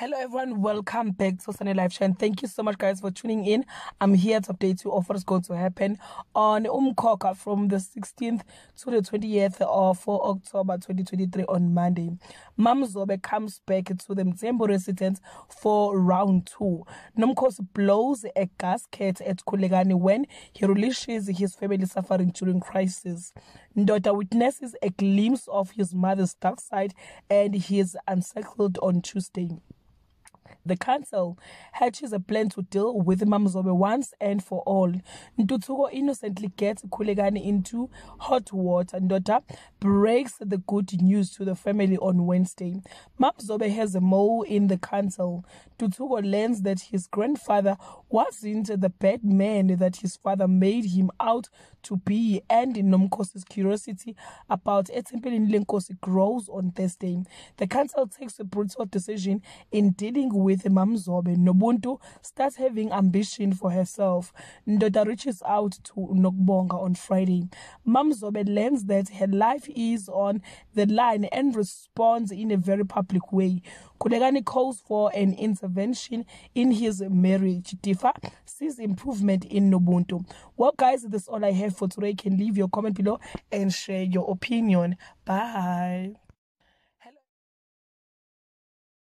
Hello everyone, welcome back to Sunday Live Show, and thank you so much guys for tuning in. I'm here to update you of what's going to happen on Umkhokha from the 16th to the 20th of October 2023 on Monday. MaMzobe comes back to the Mthembu residence for round 2. Nomkhosi blows a gasket at Kulegani when he releases his family suffering during crisis. Ndoda witnesses a glimpse of his mother's dark side and he is unsettled on Tuesday. The council hatches a plan to deal with MaMzobe once and for all. Ntuthuko innocently gets Kulegani into hot water. Ndoda breaks the good news to the family on Wednesday. MaMzobe has a mole in the council. Ntuthuko learns that his grandfather wasn't the bad man that his father made him out to be, and Nomkhosi's curiosity about Ethempelini Lenkosi grows on Thursday. The council takes a brutal decision in dealing with MaMzobe. Nobuntu starts having ambition for herself. Ndoda reaches out to Nokubonga on Friday. MaMzobe learns that her life is on the line and responds in a very public way. Kulegani calls for an intervention in his marriage. Difa sees improvement in Nobuntu. Well guys, that's all I have for today. You can leave your comment below and share your opinion. Bye.